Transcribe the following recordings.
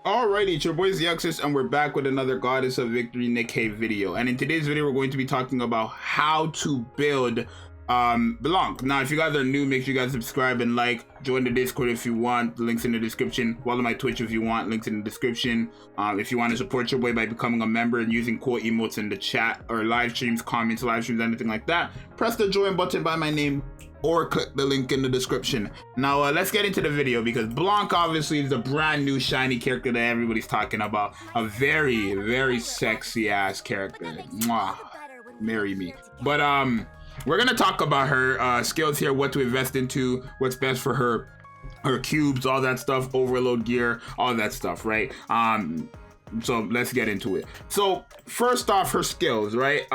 Alrighty, it's your boy Zxous, and we're back with another Goddess of Victory Nikke video. And in today's video, we're going to be talking about how to build BLANC. Now, if you guys are new, make sure you guys subscribe and like. Join the Discord if you want. The link's in the description. Follow my Twitch if you want. Links in the description. If you want to support your boy by becoming a member and using cool emotes in the chat or live streams, comments, live streams, anything like that, press the join button by my name or click the link in the description. Now let's get into the video, because BLANC obviously is a brand new shiny character that everybody's talking about. A very, very sexy ass character. Mwah. Marry me. But we're gonna talk about her skills here, what to invest into, what's best for her cubes, all that stuff, overload gear, all that stuff, right? So let's get into it. So first off, her skills, right?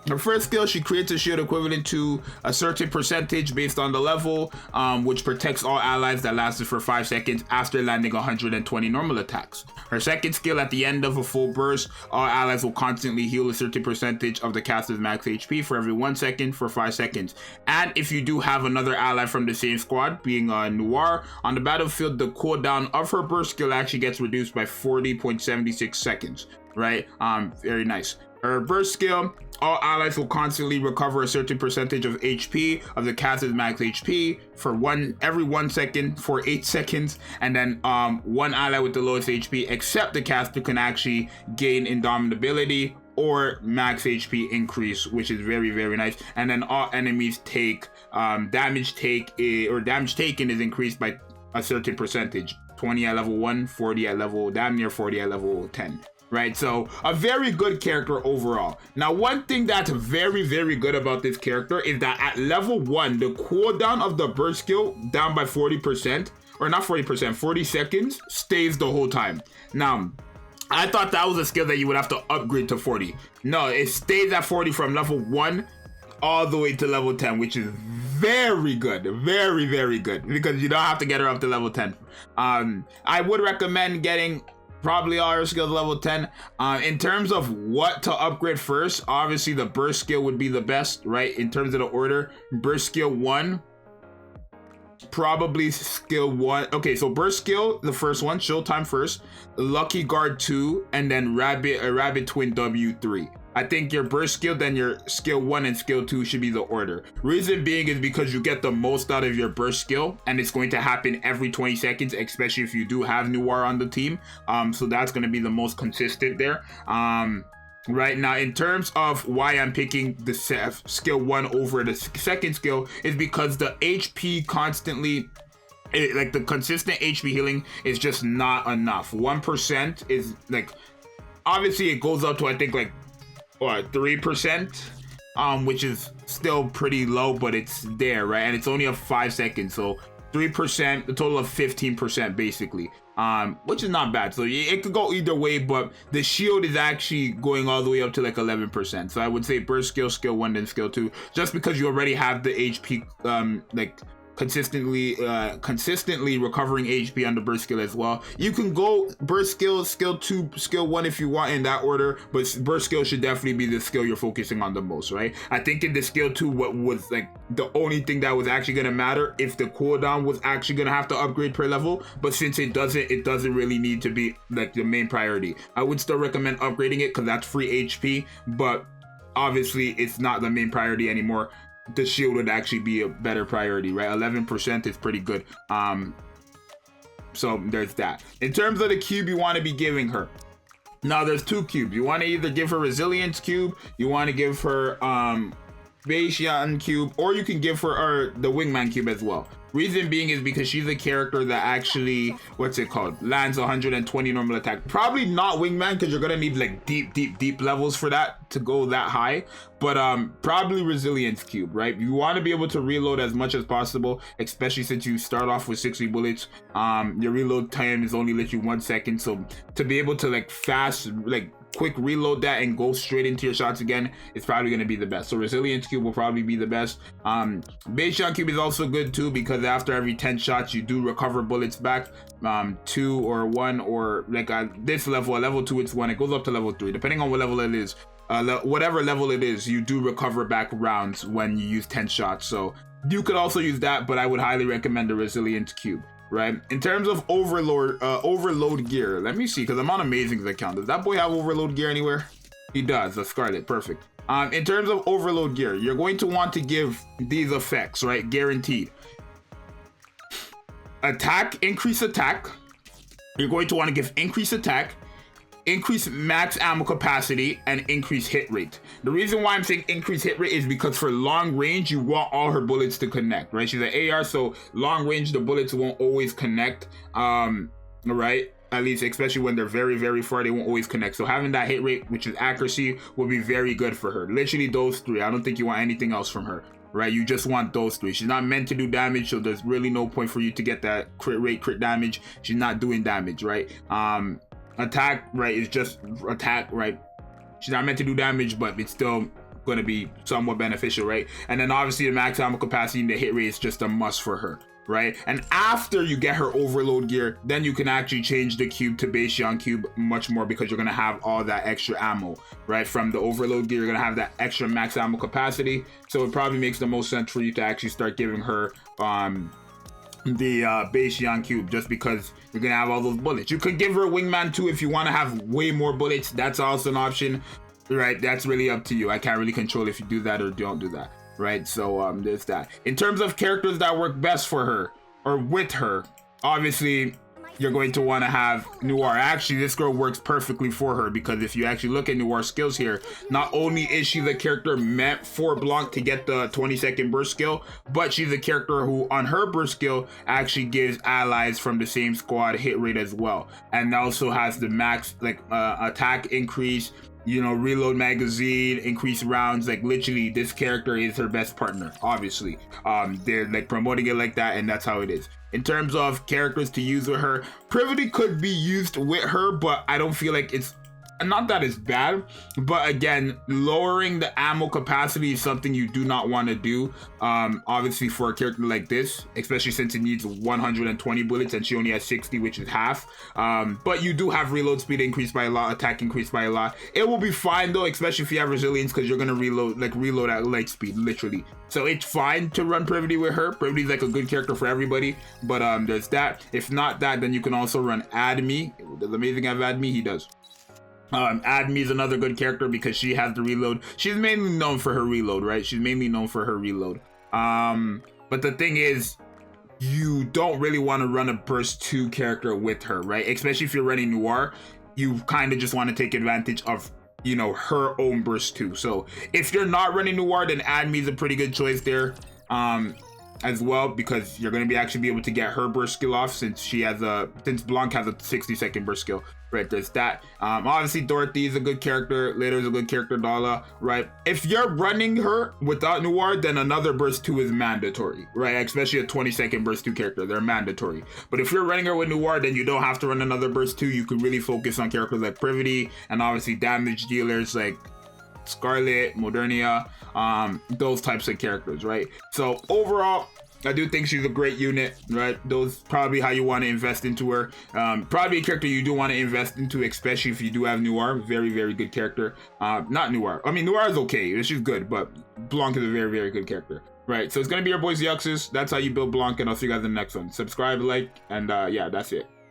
Her first skill, she creates a shield equivalent to a certain percentage based on the level, which protects all allies that lasted for 5 seconds after landing 120 normal attacks. Her second skill, at the end of a full burst, all allies will constantly heal a certain percentage of the caster's max HP for every 1 second for 5 seconds. And if you do have another ally from the same squad, being Noir, on the battlefield, the cooldown of her burst skill actually gets reduced by 40.76 seconds, right? Very nice. Her burst skill, all allies will constantly recover a certain percentage of HP of the caster's max HP for every 1 second for 8 seconds, and then one ally with the lowest HP except the caster can actually gain indomitability or max HP increase, which is very, very nice. And then all enemies take damage taken is increased by a certain percentage, 20 at level 1, 40 at level, damn near 40 at level 10. Right, so a very good character overall. Now, one thing that's very, very good about this character is that at level 1, the cooldown of the burst skill down by 40%, or not 40%, 40 seconds, stays the whole time. Now, I thought that was a skill that you would have to upgrade to 40. No, it stays at 40 from level 1 all the way to level 10, which is very good, very, very good, because you don't have to get her up to level 10. I would recommend getting probably all her skills level 10. In terms of what to upgrade first, obviously the burst skill would be the best, right? In terms of the order, burst skill 1, probably skill 1. Okay, so burst skill, the first one, shield time first, lucky guard 2, and then rabbit twin W3. I think your burst skill, then your skill 1 and skill 2 should be the order. Reason being is because you get the most out of your burst skill, and it's going to happen every 20 seconds, especially if you do have Noir on the team. So that's going to be the most consistent there. Right now, in terms of why I'm picking the skill 1 over the second skill, is because the HP constantly, like the consistent HP healing is just not enough. 1% is like, obviously it goes up to, I think, like 3%, which is still pretty low, but it's there, right? And it's only a 5 seconds, so 3%, a total of 15% basically, which is not bad. So it could go either way, but the shield is actually going all the way up to like 11%. So I would say burst skill, skill 1, then skill 2, just because you already have the HP, like consistently recovering HP on the burst skill as well. You can go burst skill, skill 2, skill 1 if you want in that order, but burst skill should definitely be the skill you're focusing on the most, right? I think in the skill 2, what was like the only thing that was actually gonna matter if the cooldown was actually gonna have to upgrade per level, but since it doesn't really need to be like the main priority. I would still recommend upgrading it because that's free HP, but obviously it's not the main priority anymore. The shield would actually be a better priority, right? 11% is pretty good. So there's that. In terms of the cube you want to be giving her, now there's 2 cubes. You want to either give her resilience cube, you want to give her Bayesian cube, or you can give her the wingman cube as well. Reason being is because she's a character that actually, lands 120 normal attack. Probably not wingman, because you're gonna need like deep levels for that to go that high, but probably resilience cube, right? You want to be able to reload as much as possible, especially since you start off with 60 bullets. Your reload time is only literally 1 second, so to be able to like quick reload that and go straight into your shots again, it's probably going to be the best. So resilience cube will probably be the best. Bayesian cube is also good too, because after every 10 shots you do recover bullets back, 2 or 1, or like at this level, at level 2 it's 1, it goes up to level 3 depending on what level it is. Whatever level it is, you do recover back rounds when you use 10 shots, so you could also use that, but I would highly recommend the resilience cube. right? In terms of overload gear, let me see, because I'm on Amazing's account. Does that boy have overload gear anywhere? He does. The Scarlet, perfect. In terms of overload gear, you're going to want to give these effects, right? Guaranteed. Attack, increase attack. You're going to want to give increase attack, increase max ammo capacity, and increase hit rate. The reason why I'm saying increase hit rate is because for long range, you want all her bullets to connect, right? She's an AR, so long range, the bullets won't always connect, right? At least, especially when they're very, very far, they won't always connect. So having that hit rate, which is accuracy, will be very good for her. Literally those three. I don't think you want anything else from her, right? You just want those three. She's not meant to do damage, so there's really no point for you to get that crit rate, crit damage. She's not doing damage, right? Attack, right, is just attack, right? She's not meant to do damage, but it's still going to be somewhat beneficial, right? And then obviously the max ammo capacity and the hit rate is just a must for her, right? And after you get her overload gear, then you can actually change the cube to base Young cube much more, because you're going to have all that extra ammo, right? From the overload gear, you're going to have that extra max ammo capacity. So it probably makes the most sense for you to actually start giving her the base Young cube, just because you're gonna have all those bullets. You could give her a wingman too if you want to have way more bullets. That's also an option, right? That's really up to you. I can't really control if you do that or don't do that, right? So there's that. In terms of characters that work best for her or with her, obviously you're going to want to have Noir. Actually, this girl works perfectly for her, because if you actually look at Noir's skills here, not only is she the character meant for BLANC to get the 20-second burst skill, but she's a character who on her burst skill actually gives allies from the same squad hit rate as well, and also has the max attack increase, you know, reload magazine, increase rounds. Like literally this character is her best partner. Obviously they're like promoting it like that, and that's how it is. In terms of characters to use with her, Privity could be used with her, but I don't feel like it's, not that it's bad, but again, lowering the ammo capacity is something you do not want to do, obviously for a character like this, especially since it needs 120 bullets and she only has 60, which is half. But you do have reload speed increased by a lot, attack increased by a lot. It will be fine though, especially if you have resilience, because you're gonna reload at light speed, literally. So it's fine to run Privity with her. Privity's like a good character for everybody, but there's that. If not that, then you can also run Admi. Does Amazing have Admi? He does. Admi is another good character because she has the reload. She's mainly known for her reload, right? She's mainly known for her reload. But the thing is, you don't really want to run a burst 2 character with her, right? Especially if you're running Noir, you kind of just want to take advantage of, you know, her own burst 2. So if you're not running Noir, then Admi is a pretty good choice there. As well, because you're going to actually be able to get her burst skill off, since BLANC has a 60-second burst skill, right? There's that. Obviously Dorothy is a good character, Later is a good character, Dala, right? If you're running her without Noir, then another burst 2 is mandatory, right? Especially a 20-second burst 2 character, they're mandatory. But if you're running her with Noir, then you don't have to run another burst 2. You could really focus on characters like Privity, and obviously damage dealers like Scarlet, Modernia, those types of characters, right? So overall, I do think she's a great unit, right? Those probably how you want to invest into her. Probably a character you do want to invest into, especially if you do have Noir. Very, very good character. Not Noir. I mean, Noir is okay. She's good, but BLANC is a very, very good character, right? So it's going to be your boy Zxous. That's how you build BLANC, and I'll see you guys in the next one. Subscribe, like, and yeah, that's it.